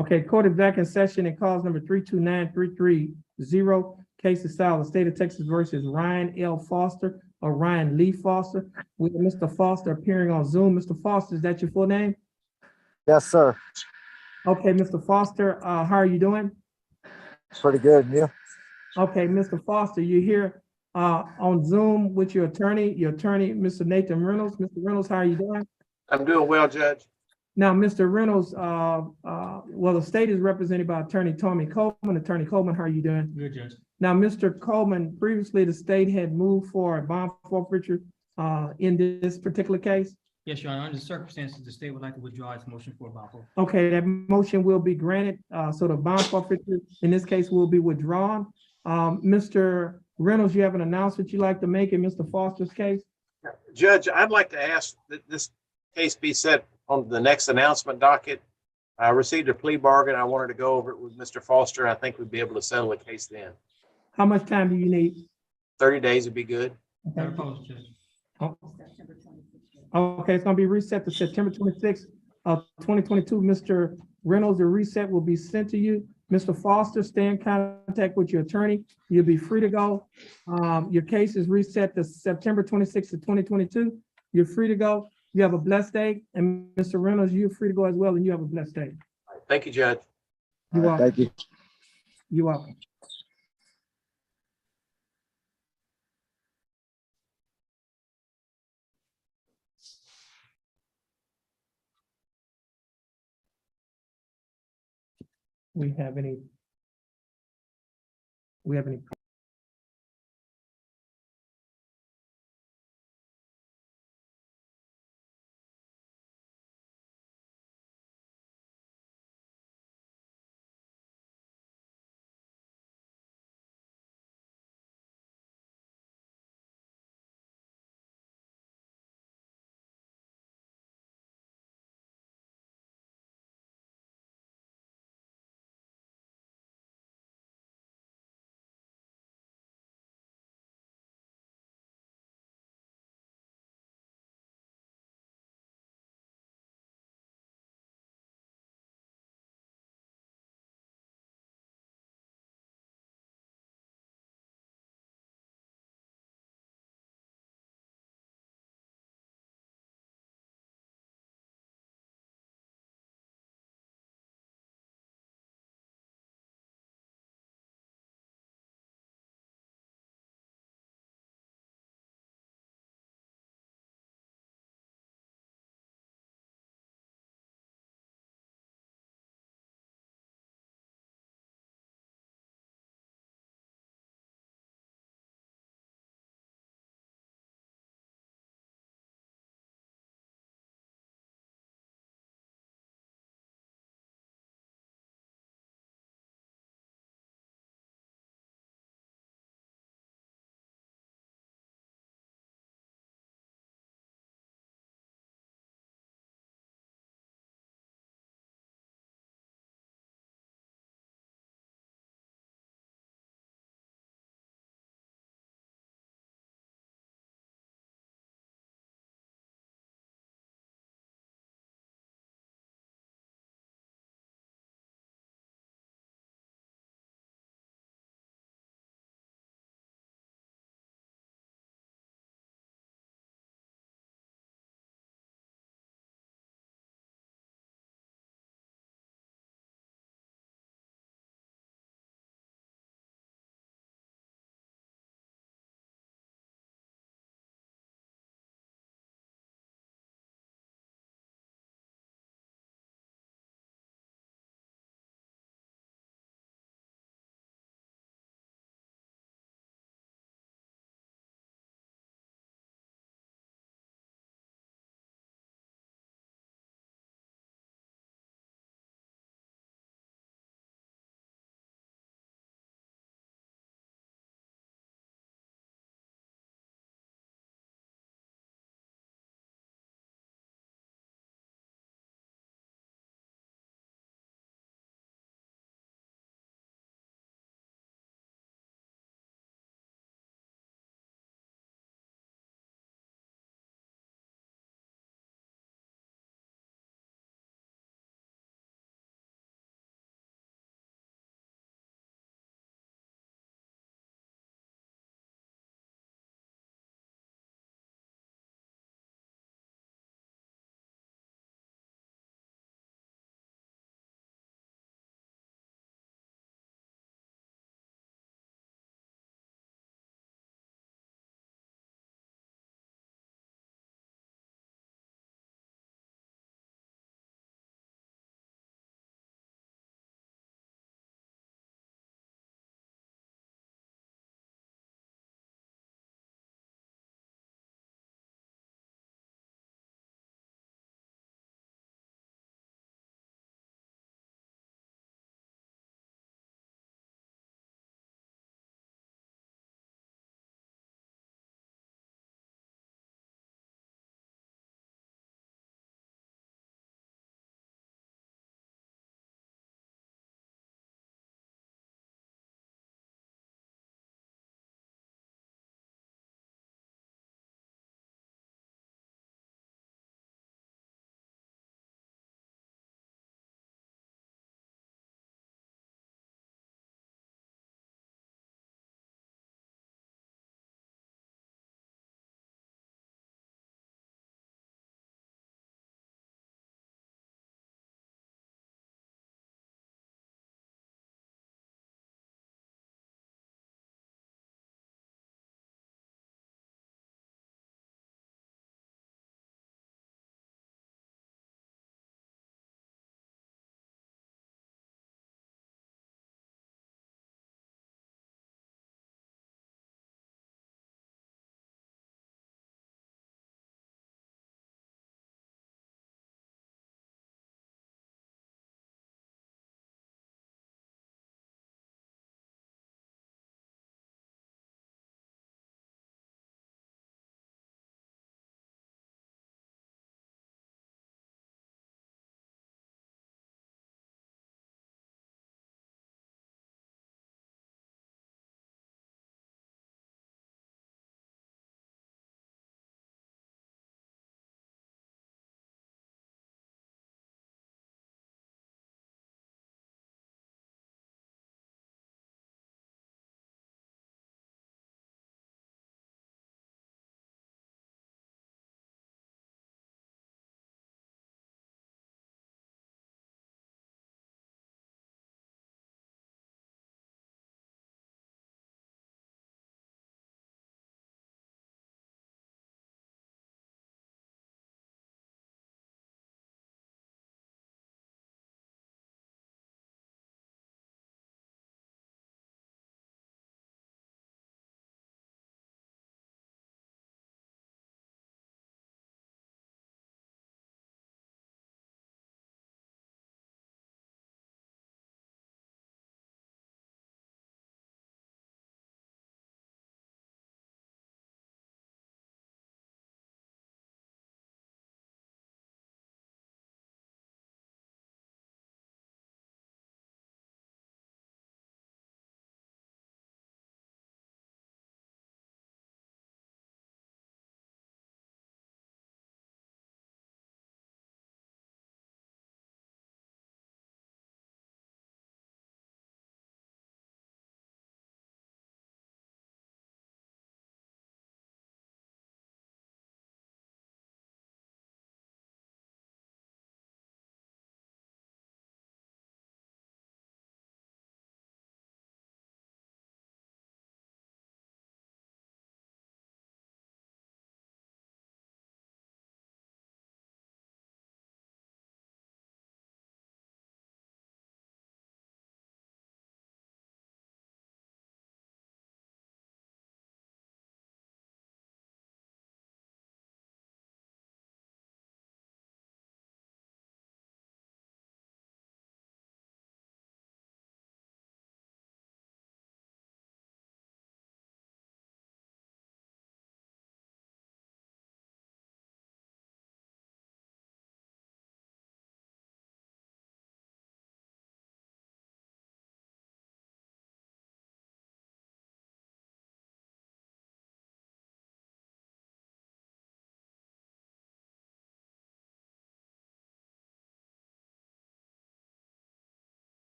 Okay, court is back in session in cause number 329-330. Case is filed, the state of Texas versus Ryan L. Foster or Ryan Lee Foster. With Mr. Foster appearing on Zoom. Mr. Foster, is that your full name? Yes, sir. Okay, Mr. Foster, how are you doing? Pretty good. And you? Okay, Mr. Foster, you're here on Zoom with your attorney, Mr. Nathan Reynolds. Mr. Reynolds, how are you doing? I'm doing well, Judge. Now, Mr. Reynolds, well, the state is represented by Attorney Tommy Coleman. Attorney Coleman, how are you doing? Good, Judge. Now, Mr. Coleman, previously the state had moved for a bond forfeiture in this particular case. Yes, Your Honor. Under the circumstances, the state would like to withdraw its motion for a bond forfeiture. Okay, that motion will be granted. So the bond forfeiture in this case will be withdrawn. Mr. Reynolds, you have an announcement you'd like to make in Mr. Foster's case? Judge, I'd like to ask that this case be set on the next announcement docket. I received a plea bargain. I wanted to go over it with Mr. Foster. I think we'd be able to settle the case then. How much time do you need? 30 days would be good. I propose, Judge. Okay, it's gonna be reset to September 26th, 2022. Mr. Reynolds, the reset will be sent to you. Mr. Foster, stay in contact with your attorney. You'll be free to go. Your case is reset to September 26th of 2022. You're free to go. You have a blessed day. And Mr. Reynolds, you're free to go as well, and you have a blessed day. Thank you, Judge. You're welcome. Thank you. You're welcome. We have any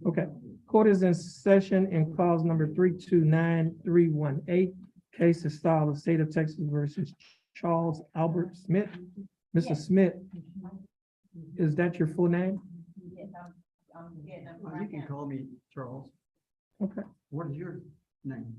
Okay, court is in session in clause number 329318. Case is style of State of Texas versus Charles Albert Smith. Mr. Smith, is that your full name? You can call me Charles. Okay, What is your name?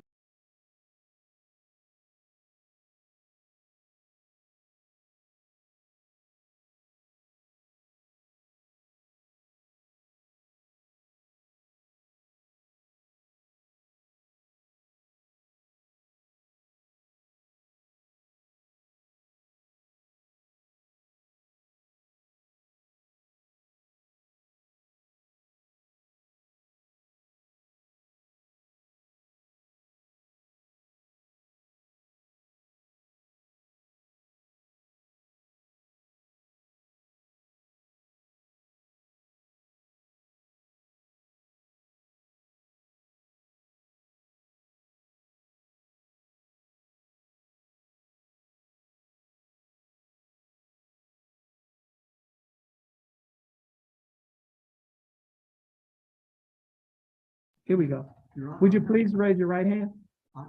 here we go. Your Honor, Would you please raise your right hand? I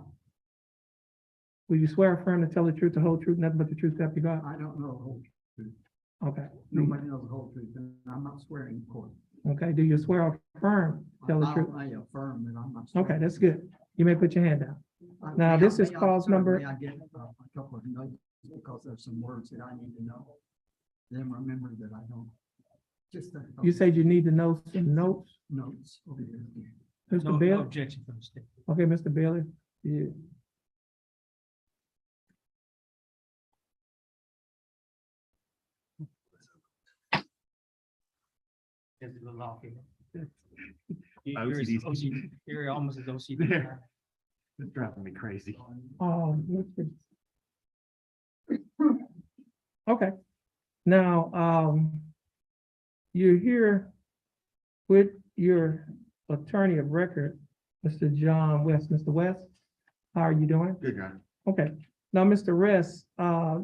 Will you swear or affirm to tell the truth, the whole truth, nothing but the truth, so help you God? I don't know the whole truth. Okay. Nobody knows the whole truth, and I'm not swearing in court. Okay, do you swear or affirm, tell the truth? I affirm that I'm not. swearing. Okay, that's good. You may put your hand down. I- Now, may this I- is may I- clause sir, number- May I get a couple of notes, because there's some words that I need to know. Then remember that I don't. Just a couple You said you need to know some notes, notes over here. No Mr. no Bailey? objection from the state. Okay, Mr. Bailey? Yeah. There's a little off here. OCD's. You're almost as OCD. There. It's driving me crazy. Okay, now, you're here with your attorney of record, Mr. John West. Mr. West, how are you doing? Good, John. Okay, now, Mr. West,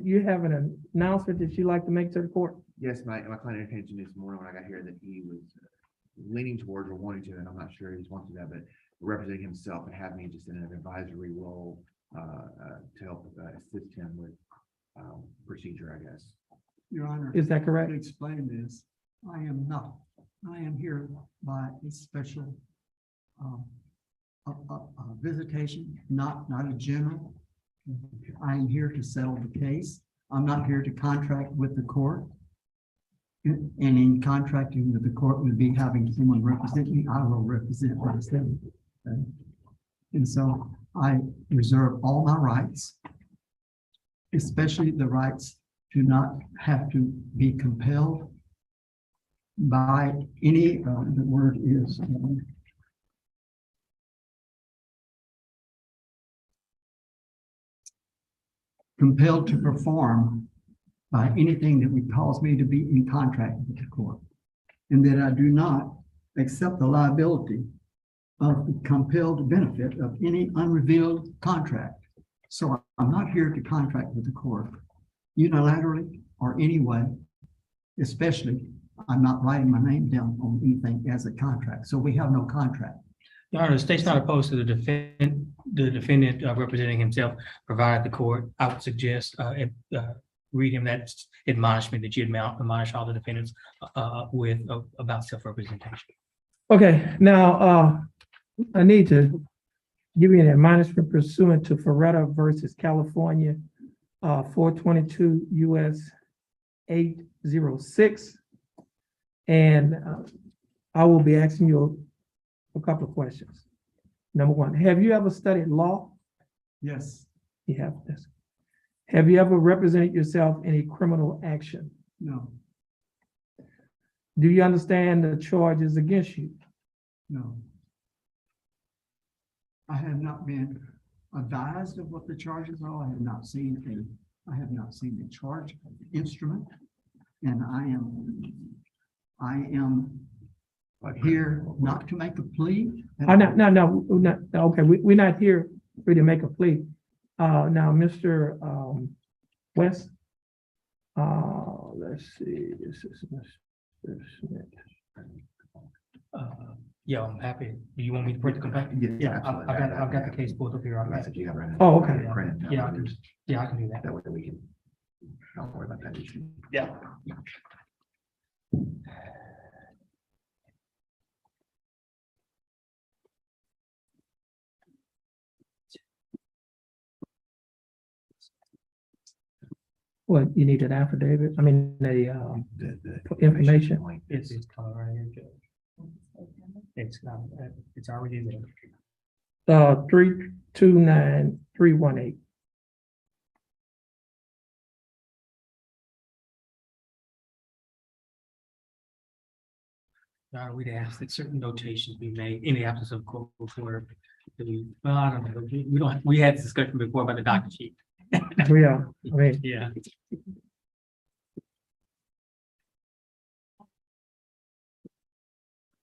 you have an announcement that you'd like to make to the court? Yes, my client entertained to me this morning when I got here that he was leaning towards or wanting to, and I'm not sure he's wanting to that, but representing himself and have me just in an advisory role to help assist him with procedure, I guess. Your Honor. Is that correct? To explain this, I am not. I am here by a special visitation, not a general. I am here to settle the case. I'm not here to contract with the court. And in contracting with the court would be having someone represent me. I will represent myself. Okay? And so I reserve all my rights, especially the rights to not have to be compelled by any, the word is, compelled to perform by anything that would cause me to be in contract with the court. And that I do not accept the liability of the compelled benefit of any unrevealed contract. So I'm not here to contract with the court unilaterally or any way, especially I'm not writing my name down on anything as a contract. So we have no contract. Your Honor, the state's not opposed to the defendant representing himself, provided the court. I would suggest read him that admonishment that you admonish all the defendants with about self-representation. Okay, now, I need to give you an admonishment pursuant to Ferretta versus California, 422 US 806. And I will be asking you a couple of questions. Number one, have you ever studied law? Yes, You have this. Have you ever represented yourself in a criminal action? no, Do you understand the charges against you? no. I have not been advised of what the charges are. I have not seen the charge instrument. And I am here not to make a plea. Oh, no, okay, we're not here for you to make a plea. Now, Mr. West, let's see, this is Mr. Smith. Yeah, I'm happy. Do you want me to print the complaint? Yeah, absolutely. I've got the case pulled up here. Like I already. said, you have it in Oh, okay. print. Yeah, I can do that. That way we can, don't worry about that issue. Yeah. What, you need an affidavit? I mean, The Information. point It's, is- it's coming right here, Judge. It's already there. 329318. We'd ask that certain notations be made in the absence of court reporter. Well, I don't know, we don't, we had this discussion before about the docket sheet. Yeah, I mean, Yeah,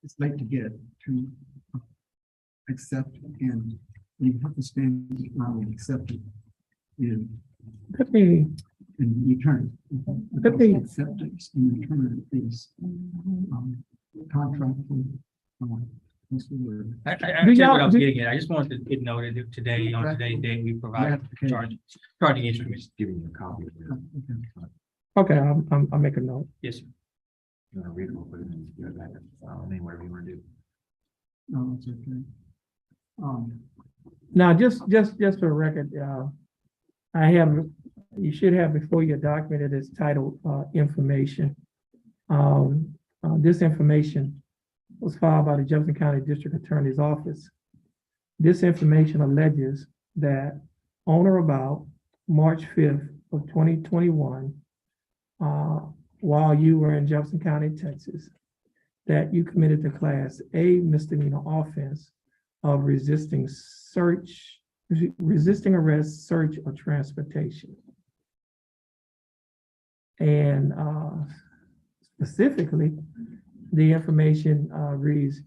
It's late to get to accept and you have to stand and accept it in let me, return. Let me- Acceptance and return is contract. What's the word? I Do understand y'all- what I was do- getting at. I just wanted to note that today, on today's date, we provide charging instruments. Just giving you a copy of it. okay, I'll make a note. Yes, sir. You want to read it, we'll put it in, give it back, whatever you want to do. No, it's okay. Now, just for the record, you should have before your document, it is titled, information. This information was filed by the Jefferson County District Attorney's Office. This information alleges that on or about March 5th of 2021, while you were in Jefferson County, Texas, that you committed the Class A misdemeanor offense of resisting arrest, search, or transportation. And specifically, the information reads,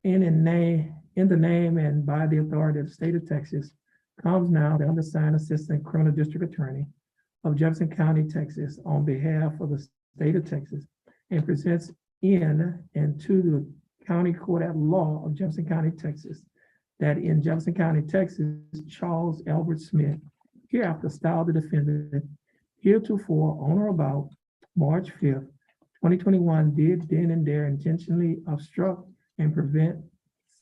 in the name and by the authority of the state of Texas, comes now the undersigned Assistant Criminal District Attorney of Jefferson County, Texas, on behalf of the state of Texas, and presents in and to the County Court at Law of Jefferson County, Texas, that in Jefferson County, Texas, Charles Albert Smith, hereafter styled the defendant, heretofore on or about March 5th, 2021, did then and there intentionally obstruct and prevent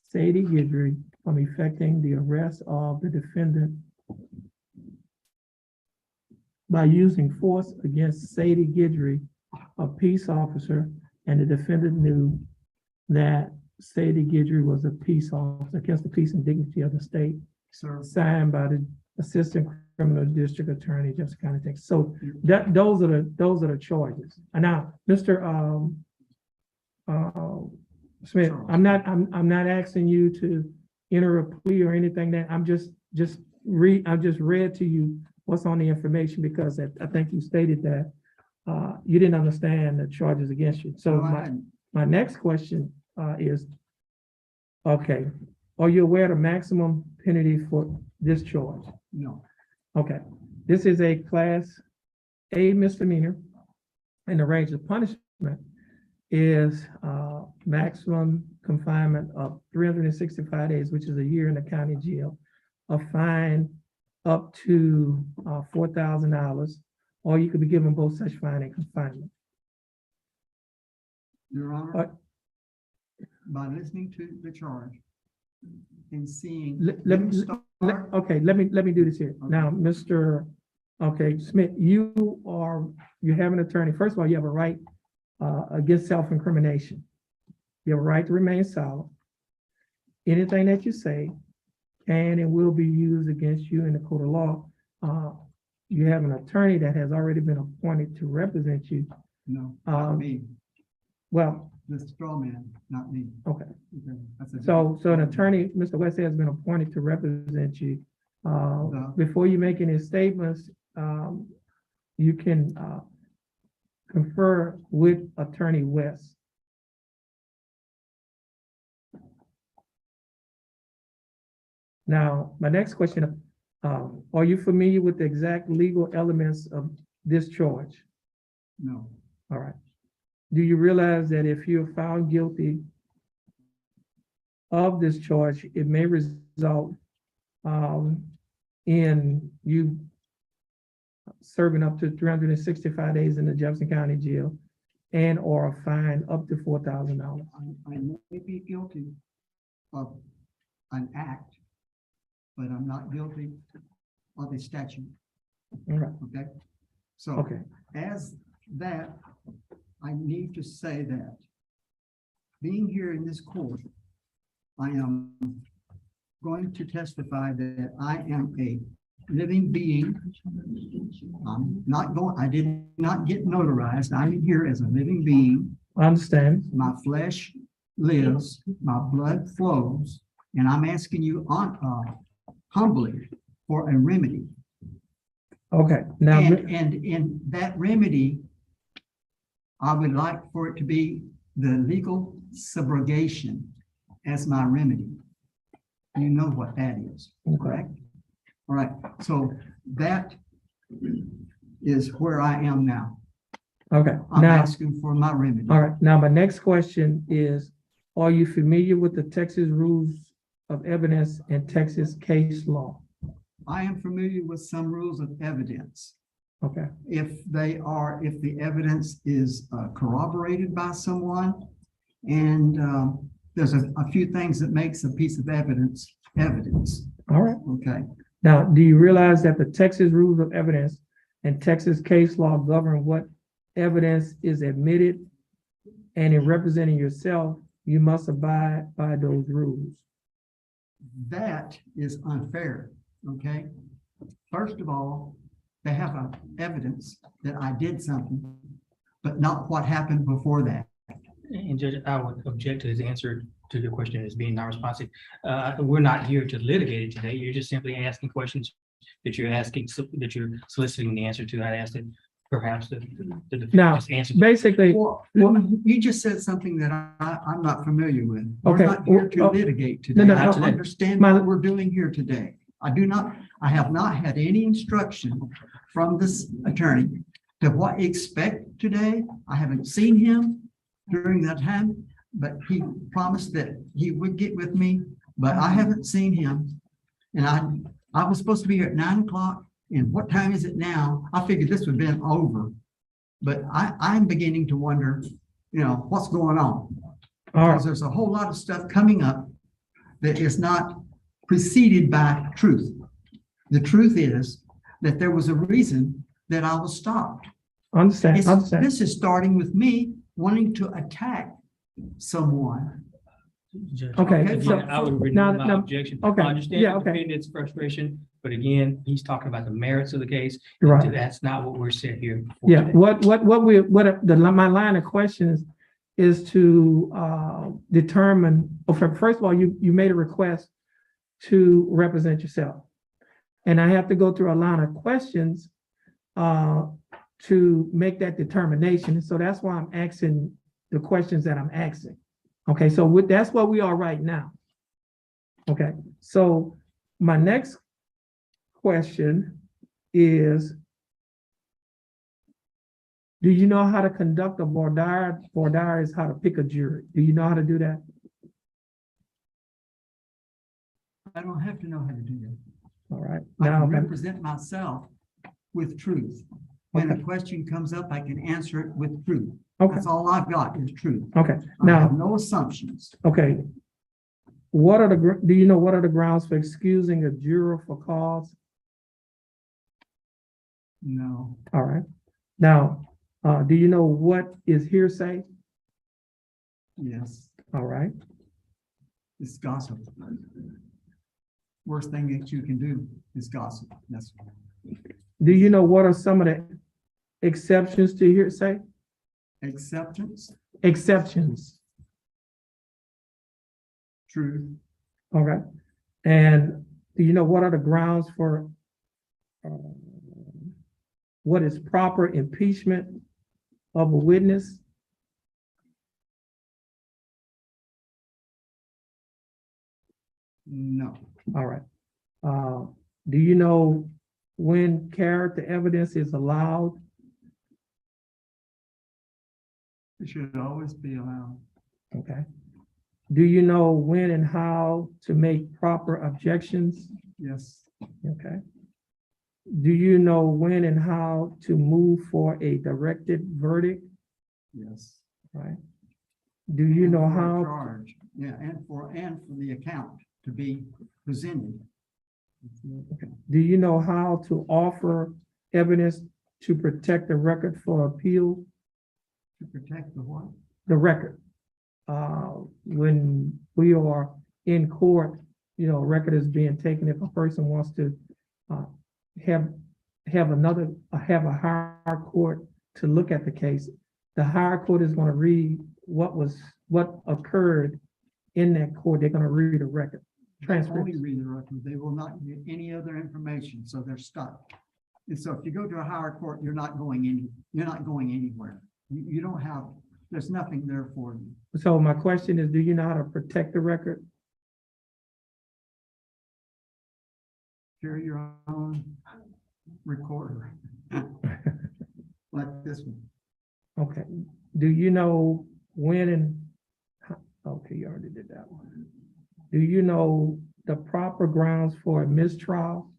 Sadie Guidry from effecting the arrest of the defendant by using force against Sadie Guidry, a peace officer, and the defendant knew that Sadie Guidry was a peace officer against the peace and dignity of the state, Sir, signed by the Assistant Criminal District Attorney, Jefferson County, Texas. So those are the charges. And now, Mr. Smith, I'm not asking you to enter a plea or anything that I just read to you what's on the information because I think you stated that you didn't understand the charges against you. So no, I hadn't. my next question is, okay, are you aware of the maximum penalty for this charge? No, Okay, this is a Class A misdemeanor, and the range of punishment is maximum confinement of 365 days, which is a year in the county jail, a fine up to $4,000, or you could be given both such fine and confinement. Your Uh, Honor, by listening to the charge and seeing. Let them me, start- okay, let me do this here. Now, Mr. Okay, Smith, you have an attorney. First of all, you have a right against self-incrimination. You have a right to remain silent. Anything that you say can and will be used against you in the court of law. You have an attorney that has already been appointed to represent you. No, not me, Well, the straw man, not me. okay. Okay, that's a So different- an attorney, Mr. West has been appointed to represent you. The- Before you make any statements, you can confer with Attorney West. Now, my next question, are you familiar with the exact legal elements of this charge? No, All right. Do you realize that if you're found guilty of this charge, it may result in you serving up to 365 days in the Jefferson County Jail and or a fine up to $4,000. I may be guilty of an act, but I'm not guilty of a statute, All right, okay? So okay, as that, I need to say that being here in this court, I am going to testify that I am a living being. I'm not going, I did not get notarized. I'm here as a living being. I understand. My flesh lives, my blood flows, and I'm asking you humbly for a remedy. Okay, now, And in that remedy, I would like for it to be the legal subrogation as my remedy. You know what that is, correct? All right, so that is where I am now. okay, I'm now, asking for my remedy. all right, now my next question is, are you familiar with the Texas rules of evidence and Texas case law? I am familiar with some rules of evidence. Okay, If the evidence is corroborated by someone, and there's a few things that makes a piece of evidence, all right. okay? Now, do you realize that the Texas rules of evidence and Texas case law govern what evidence is admitted? And in representing yourself, you must abide by those rules. That is unfair, okay? First of all, they have evidence that I did something, but not what happened before that. And Judge, I would object to his answer to the question as being non responsive. We're not here to litigate it today. You're just simply asking questions that you're asking, that you're soliciting the answer to. I asked it, perhaps the Now, just answer. basically, Well, you just said something that I'm not familiar with. We're Okay, not here to well, litigate today. no, I no, don't understand my- what we're doing here today. I have not had any instruction from this attorney to what expect today. I haven't seen him during that time, but he promised that he would get with me, but I haven't seen him. And I was supposed to be here at 9 o'clock, and what time is it now? I figured this would have been over. But I'm beginning to wonder, what's going on? all right, Because there's a whole lot of stuff coming up that is not preceded by truth. The truth is that there was a reason that I was stopped. understand, It's- understand. This is starting with me wanting to attack someone. Judge, Okay, again, so- I would renew now- my now- objection. okay, I understand yeah, the okay. defendant's frustration, but again, he's talking about the merits of the case. Right. That's not what we're set here for Yeah, today. my line of questions is to determine, first of all, you made a request to represent yourself. And I have to go through a line of questions to make that determination. So that's why I'm asking the questions that I'm asking. Okay, so that's where we are right now. Okay, so my next question is, do you know how to conduct a voir dire? Voir dire is how to pick a jury. Do you know how to do that? I don't have to know how to do that. All right. I Now, can represent myself with truth. When a Okay. question comes up, I can answer it with truth. okay, That's all I've got is truth. okay. I have Now, no assumptions. okay. Do you know what are the grounds for excusing a juror for cause? No, All right. Now, do you know what is hearsay? yes, All right. it's gossip. Worst thing that you can do is gossip. That's Do you know what are some of the exceptions to hearsay? acceptance, Exceptions. truth, Okay. And do you know what are the grounds for what is proper impeachment of a witness? no, All right. Do you know when character evidence is allowed? it should always be allowed. Okay. Do you know when and how to make proper objections? Yes, Okay. Do you know when and how to move for a directed verdict? yes. Right. Do you know And for a how, Charge, yeah, and for the account to be presented. do you know how to offer evidence to protect the record for appeal? To protect the what? The record. When we are in court, you know, a record is being taken. If a person wants to uh, have a higher court to look at the case, the higher court is going to read what occurred in that court. They're going to read a record transcript. Only read the record. They will not get any other information, so they're stuck. And so if you go to a higher court, you're not going anywhere. You don't have, there's nothing there for you. So my question is, do you know how to protect the record? Carry your own recorder. Like this one. Okay. Do you know when and, okay, you already did that one. Do you know the proper grounds for a mistrial?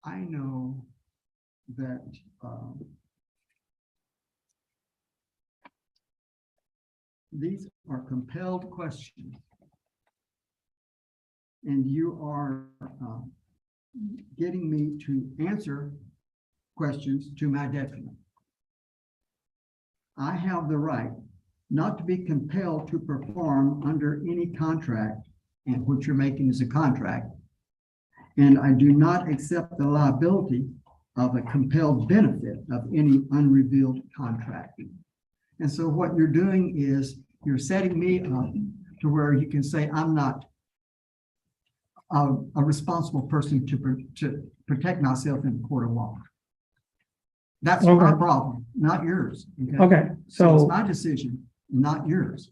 I know that these are compelled questions. And you are getting me to answer questions to my detriment. I have the right not to be compelled to perform under any contract, and what you're making is a contract. And I do not accept the liability of a compelled benefit of any unrevealed contract. And so what you're doing is you're setting me up to where you can say, I'm not a responsible person to protect myself in the court of law. That's my Okay. problem, not yours. Okay, So it's so, my decision, not yours.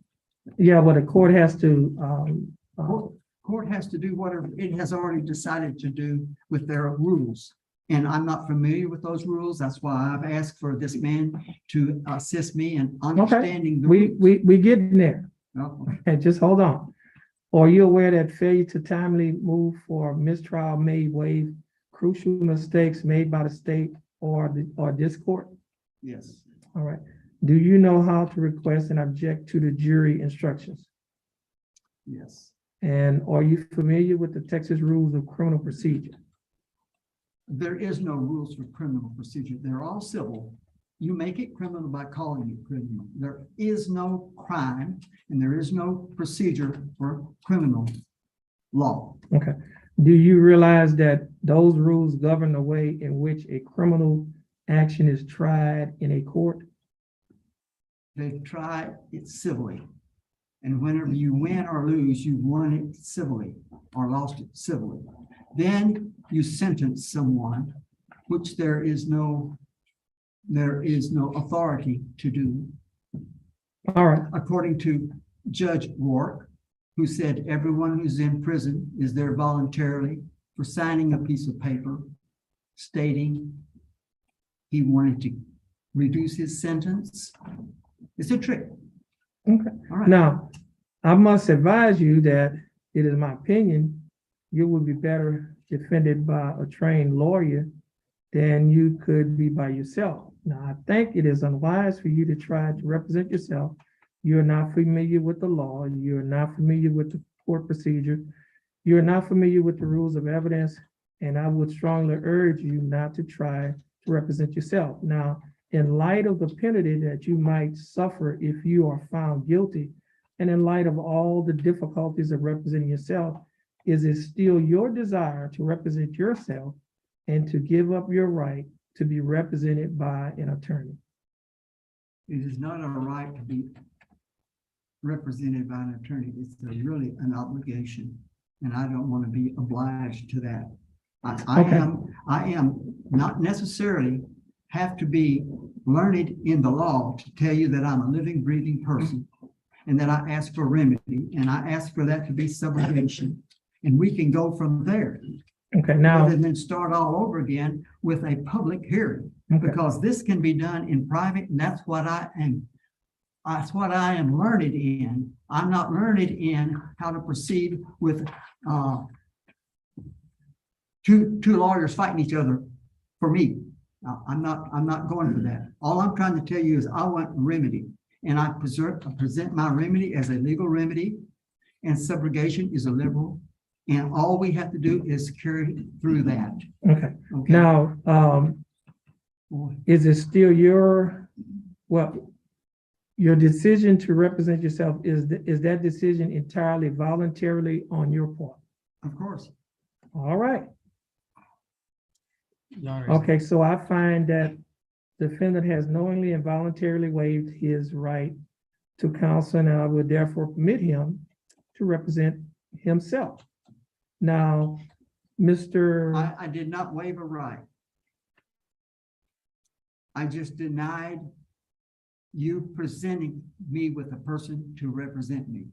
yeah, well, the court has to, Court has to do whatever it has already decided to do with their rules. And I'm not familiar with those rules. That's why I've asked for this man to assist me in understanding the rules. we getting there. Okay. And just hold on. Are you aware that failure to timely move for mistrial may waive crucial mistakes made by the state or this court? Yes, All right. Do you know how to request and object to the jury instructions? yes. And are you familiar with the Texas Rules of Criminal Procedure? There is no rules for criminal procedure. They're all civil. You make it criminal by calling it criminal. There is no crime and there is no procedure for criminal law. Okay. Do you realize that those rules govern the way in which a criminal action is tried in a court? They try it civilly. And whenever you win or lose, you've won it civilly or lost it civilly. Then you sentence someone, which there is no authority to do. All right. According to Judge Rourke, who said everyone who's in prison is there voluntarily for signing a piece of paper stating he wanted to reduce his sentence. It's a trick. Okay. All right. Now, I must advise you that it is my opinion, you would be better defended by a trained lawyer than you could be by yourself. Now, I think it is unwise for you to try to represent yourself. You're not familiar with the law. You're not familiar with the court procedure. You're not familiar with the rules of evidence. And I would strongly urge you not to try to represent yourself. Now, in light of the penalty that you might suffer if you are found guilty, and in light of all the difficulties of representing yourself, is it still your desire to represent yourself and to give up your right to be represented by an attorney? It is not a right to be represented by an attorney. It's really an obligation, and I don't want to be obliged to that. I am not necessarily have to be learned in the law to tell you that I'm a living, breathing person and that I ask for remedy and I ask for that to be subrogation. And we can go from there. Okay, now, rather than start all over again with a public hearing. okay, Because this can be done in private, and that's what I am learned in. I'm not learned in how to proceed with two lawyers fighting each other for me. I'm not going for that. All I'm trying to tell you is I want remedy, and I present my remedy as a legal remedy, and subrogation is a liberal, and all we have to do is carry through that. okay. Okay. Now, is it still your decision to represent yourself, is that decision entirely voluntarily on your part? Of course. All right, Your Honor, okay, so I find that defendant has knowingly and voluntarily waived his right to counsel, and I would therefore permit him to represent himself. Now, Mr. I did not waive a right. I just denied you presenting me with a person to represent me.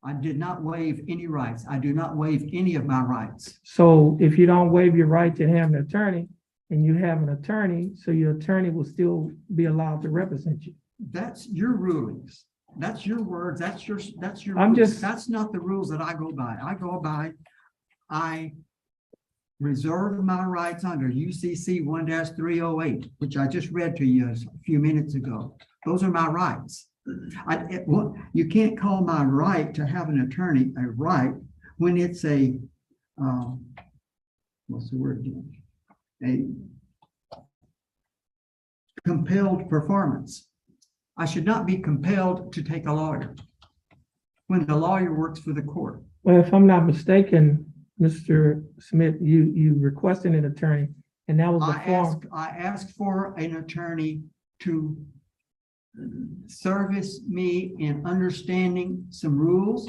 I did not waive any rights. I do not waive any of my rights. So if you don't waive your right to have an attorney and you have an attorney, so your attorney will still be allowed to represent you. That's your rulings. That's your words. That's your I'm rules. just- That's not the rules that I go by. I reserve my rights under UCC 1-308, which I just read to you a few minutes ago. Those are my rights. You can't call my right to have an attorney a right when it's a, what's the word again? A compelled performance. I should not be compelled to take a lawyer when the lawyer works for the court. Well, if I'm not mistaken, Mr. Smith, you requested an attorney, and that was the form. I asked for an attorney to service me in understanding some rules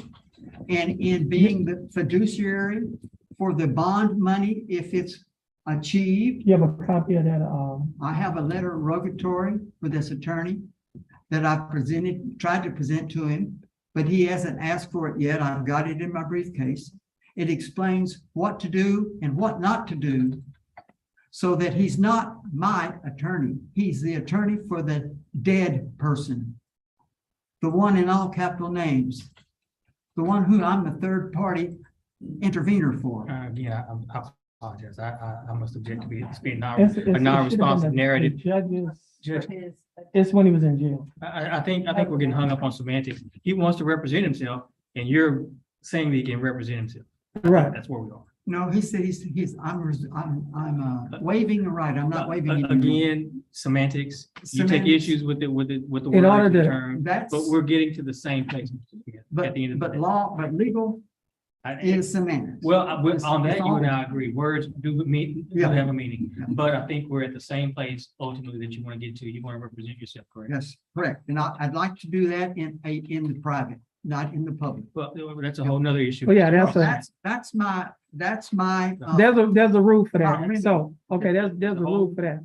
and in being the fiduciary for the bond money if it's achieved. You have a copy of that, I have a letter of rogatory for this attorney that I tried to present to him, but he hasn't asked for it yet. I've got it in my briefcase. It explains what to do and what not to do so that he's not my attorney. He's the attorney for the dead person, the one in all capital names, the one who I'm the third party intervener for. Yeah, I apologize. I must object to it's being it should have a been non-responsive the narrative. Judges, Judge, it's when he was in jail. I think we're getting hung up on semantics. He wants to represent himself, and you're saying that he can represent himself. Right. That's where we are. No, he said I'm waiving the right. I'm not waiving. any rule. Again, semantics. You take Semantics. issues with the In word, order the to- term, That's, but we're getting to the same place. At the end of the day. but legal I- is semantics. Well, It's- on that, it's you and all- I agree. Words do Yeah. have a meaning, Yeah. but I think we're at the same place ultimately that you want to get to. You want to represent yourself, correct? Yes, correct. And I'd like to do that in the private, not in the public. Well, that's a whole nother issue. Well, yeah, that's That's my. there's a rule for that. Really? So, okay, there's a rule for that.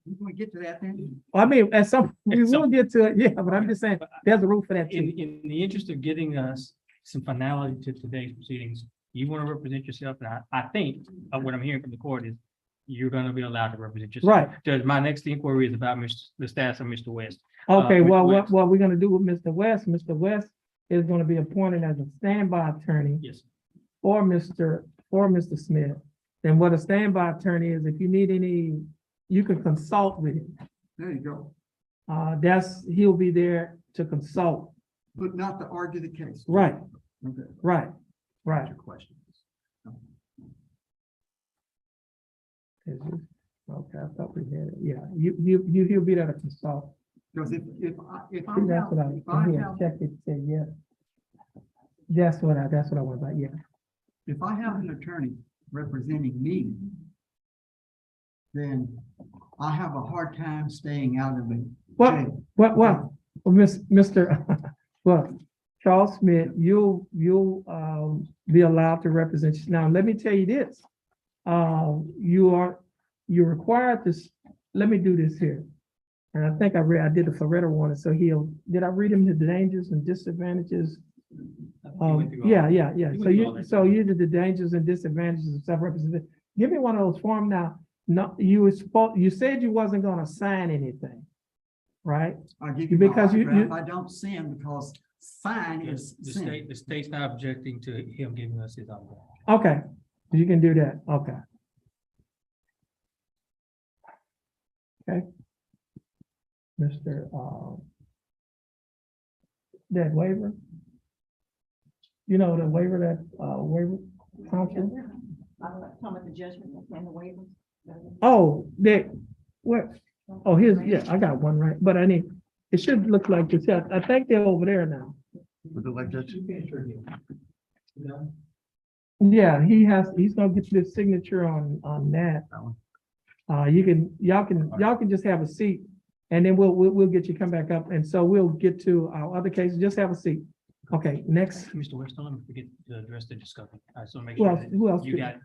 We're going to get to that then. I mean, at some, we At some- will get to it, yeah, but I'm just saying, there's a rule for that In, too. in the interest of getting us some finality to today's proceedings, you want to represent yourself, and I think what I'm hearing from the court is you're going to be allowed to represent yourself. Right, Judge, my next inquiry is about the status of Mr. West. okay, Mr. well, West. what we're gonna do with Mr. West is gonna be appointed as a standby attorney Yes. or Mr. Smith. Then what a standby attorney is, if you need any, you can consult with him. There you go. He'll be there to consult. But not to argue the case. Right, Okay. right, right. Your questions. Okay, I thought we had it. Yeah, he'll be there to consult. Because if I See, that's have, what I, if I he had have, checked it, said, yeah. That's what I was about, yeah. if I have an attorney representing me, then I have a hard time staying out of it. Well, Mr. Well, Charles Smith, you'll be allowed to represent. Now, let me tell you this. You're required to, let me do this here. And I think I did the Floretta one, so did I read him the dangers and disadvantages? You went through all Yeah. You went through all that. So you did the dangers and disadvantages of self-representation. give me one of those forms now. No, you said you wasn't gonna sign anything, right? I'll give you my Because you- autograph. I don't send because sign is The send. the state's not objecting to him giving us his autograph. Okay, you can do that, okay. Okay. Mr. That waiver? You know, the waiver waiver council? Talking about the judgment and the waivers. Oh, what? Oh, here's, yeah, I got one right, but I need, it should look like this. Yeah, I think they're over there now. Was it like Judge? Yeah, he's gonna get this signature on that. That one? Y'all can just have a seat and then we'll get you come back up. And so we'll get to our other cases. Just have a seat. Okay, next. Mr. Weston, we forget to address the discovery. I just want to make Who sure else? that Who else? you got,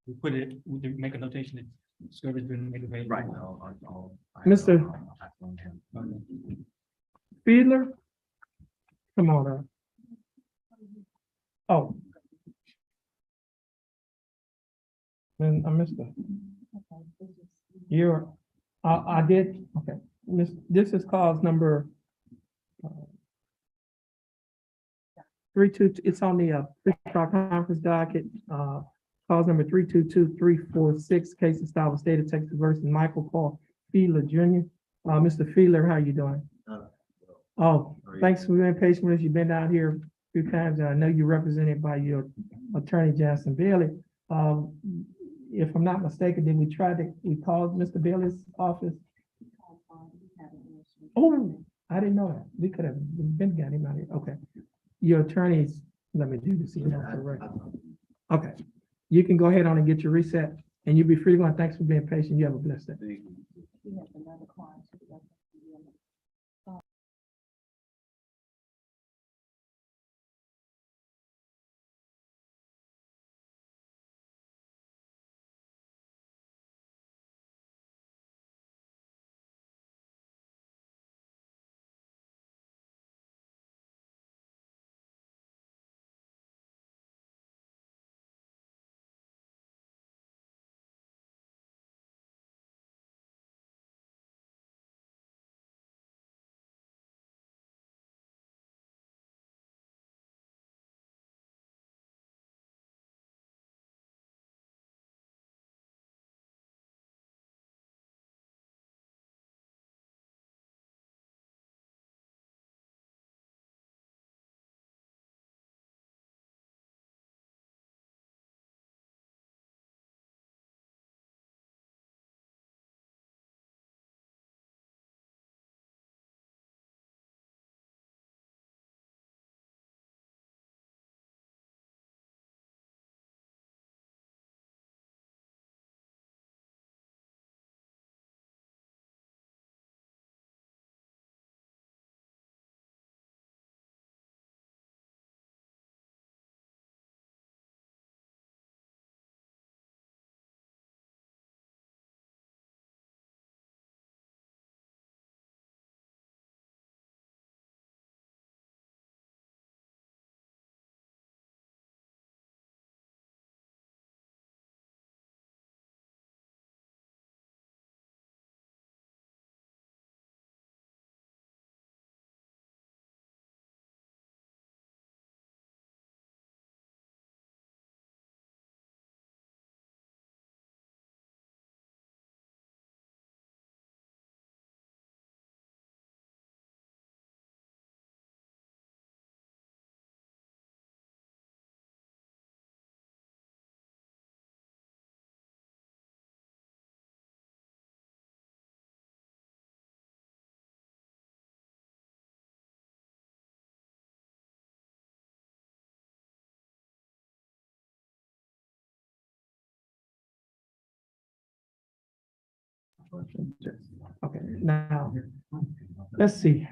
we put it, we did make a notation that discovery's been made available. Right. Mr. Okay. Fiedler? Come on up. Oh. And I missed that. I did, okay. This is cause number 32, it's on the pre-trial conference docket, cause number 322346, case of style of state of Texas versus Michael Paul Fiedler Jr. Mr. Fiedler, how you doing? Oh, thanks for being patient with us. You've been down here a few times, and I know you're represented by your attorney, Jansen Bailey. If I'm not mistaken, we called Mr. Bailey's office? Oh, I didn't know that. We could have been got him out here. Okay. Your attorneys, let me do this. Okay. You can go ahead on and get your reset and you'll be free to go. And thanks for being patient. You have a blessed day. We have another client. Okay, now, let's see.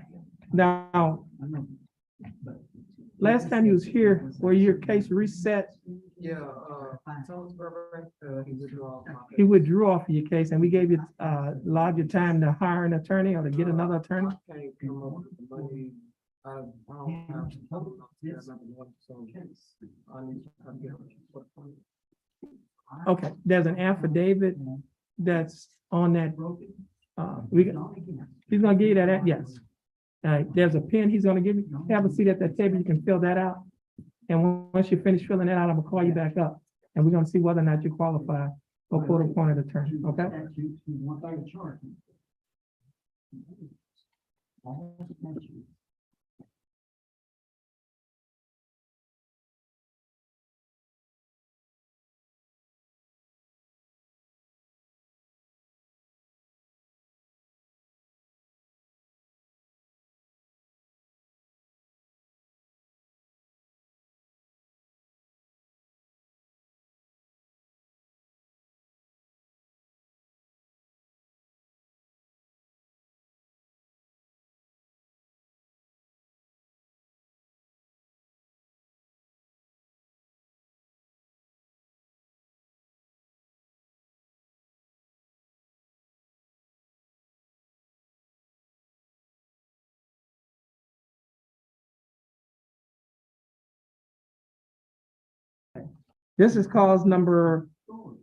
Now, last time you was here, were your case reset? Yeah, Thomas Burbank, he withdrew. He withdrew off of your case and we gave you larger time to hire an attorney or to get another attorney? Can't come up with the money. I don't have. I need to get what Okay, there's an affidavit that's on that. He's gonna give you that, yes. There's a pen he's gonna give you. Have a seat at that table. You can fill that out. And once you finish filling it out, I'm gonna call you back up. And we're gonna see whether or not you qualify for court-appointed attorney, okay? This is cause number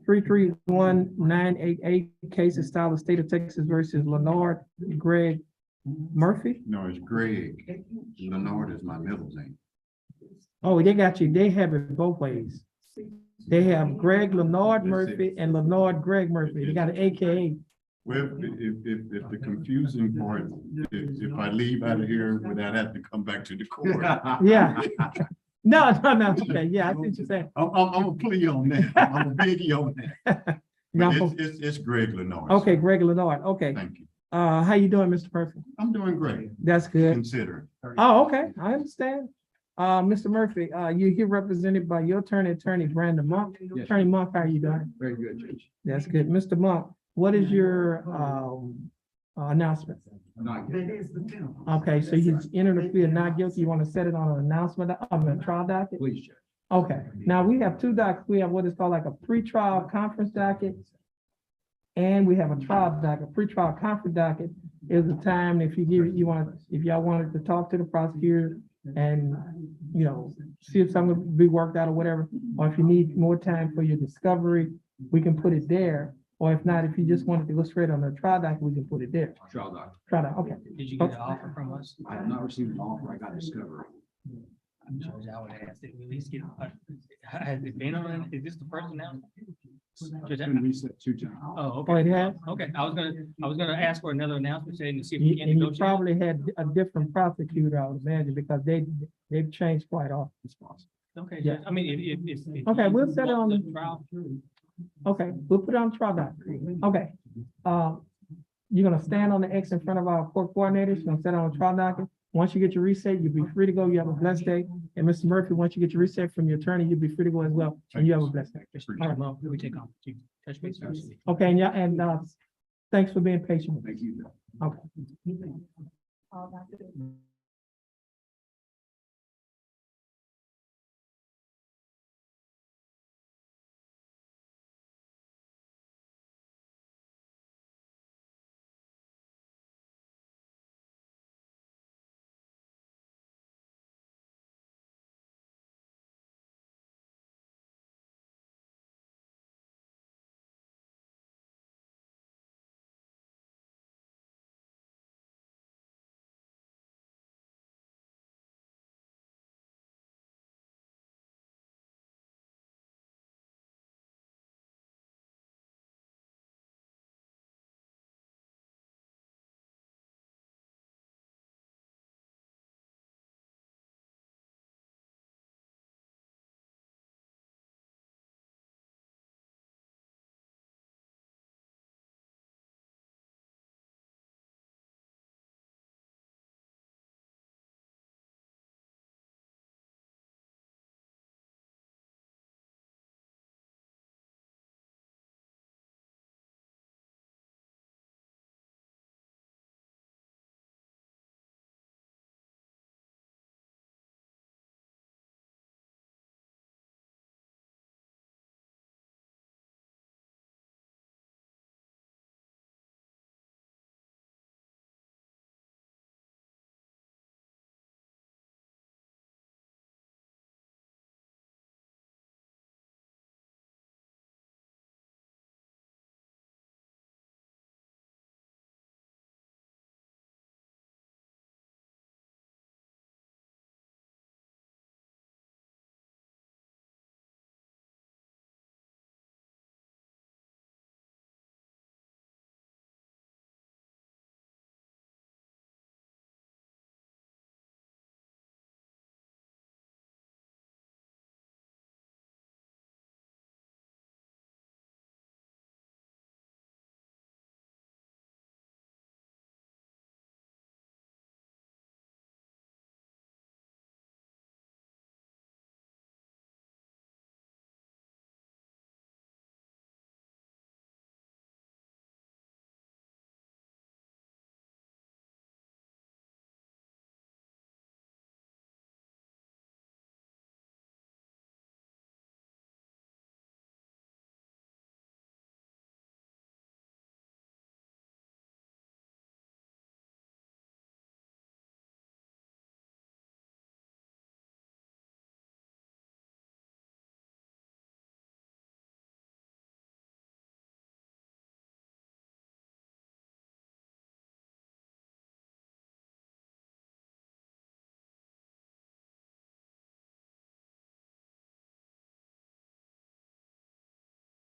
331988, case is style of state of Texas versus Leonard Greg Murphy. No, it's Greg. Leonard is my middle name. Oh, they got you. They have it both ways. They have Greg Leonard Murphy and Leonard Greg Murphy. They got an AKA. Well, if the confusing part, if I leave out of here without having to come back to the court. Yeah. No. Okay, yeah, I see what you're saying. I'm a plea on that. I'm a biggie on that. No. But it's Greg Leonard. Okay, Greg Leonard. Okay. Thank you. How you doing, Mr. Murphy? I'm doing great, That's good. considering. Oh, okay, I understand. Mr. Murphy, you're here represented by your attorney Brandon Monk. Yes. Attorney Monk, how are you doing? Very good, Judge. That's good. Mr. Monk, what is your announcement? Not That good. is the penalty. Okay, so he's entered a plea of not guilty. You want to set it on an announcement of a trial docket? Please, Judge. Okay, now we have two dockets. We have what is called like a pre-trial conference docket. And we have a trial docket. Pre-trial conference docket is the time if if y'all wanted to talk to the prosecutor and, see if something would be worked out or whatever. Or if you need more time for your discovery, we can put it there. Or if not, if you just wanted to go straight on the trial docket, we can put it there. Trial doctor. Trial docket, okay. Did you get an offer from us? I have not received an offer. I got discovery. Judge, I would ask that we at least get, has it been on, is this the first announcement? It's been reset 2 times. Oh, Oh, it okay. has? Okay, I was gonna ask for another announcement saying to see if we can And you negotiate. probably had a different prosecutor, I would imagine, because they've changed quite often. It's possible. Okay, Yeah. Judge, I mean, if. Okay, you we'll set it want on the the- trial. Okay, we'll put it on trial docket. Okay. You're gonna stand on the X in front of our court coordinators, you're gonna set it on the trial docket. Once you get your reset, you'll be free to go. You have a blessed day. And Mr. Murphy, once you get your reset from your attorney, you'll be free to go as well. And you have a blessed day. All right, well, we take on, touch base. Okay, and thanks for being patient with us. Thank you. Okay.